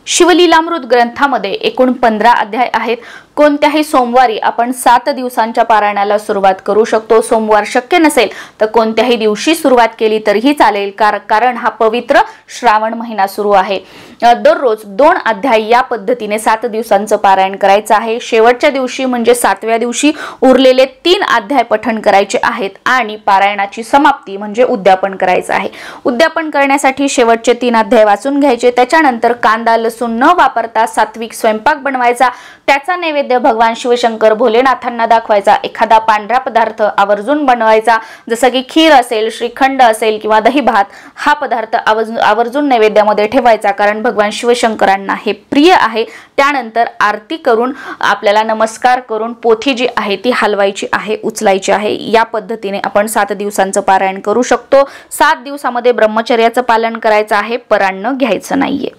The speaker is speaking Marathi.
शिवलीलामृत ग्रंथामध्ये एकूण 15 अध्याय आहेत। कोणत्याही सोमवारी आपण 7 दिवसांच्या पारायणाला सुरुवात करू शकतो। सोमवार शक्य नसेल तर कोणत्याही दिवशी सुरुवात केली तरीही चालेल, कारण हा पवित्र श्रावण महिना सुरू आहे। दररोज 2 अध्याय या पद्धतीने 7 दिवसांचं पारायण करायचं आहे। शेवटच्या दिवशी म्हणजे 7व्या दिवशी उरलेले 3 अध्याय पठण करायचे आहेत आणि पारायणाची समाप्ती म्हणजे उद्यापन करायचं आहे। उद्यापन करण्यासाठी शेवटचे 3 अध्याय वाचून घ्यायचे। त्याच्यानंतर कांदा लसूण न वापरता सात्विक स्वयंपाक बनवायचा। त्याचा नैवेद्य भगवान शिवशंकर भोलेनाथांना दाखवायचा। एखादा पांढरा पदार्थ आवर्जून बनवायचा, जसं की खीर असेल, श्रीखंड असेल किंवा दही भात। हा पदार्थ आवर्जून नैवेद्यामध्ये ठेवायचा, कारण भगवान शिवशंकरांना हे प्रिय आहे। त्यानंतर आरती करून आपल्याला नमस्कार करून पोथी जी आहे ती हलवायची आहे, उचलायची आहे। या पद्धतीने आपण 7 दिवसांचं पारायण करू शकतो। 7 दिवसामध्ये ब्रह्मचर्याचं पालन करायचं आहे, परान्न घ्यायचं नाहीये।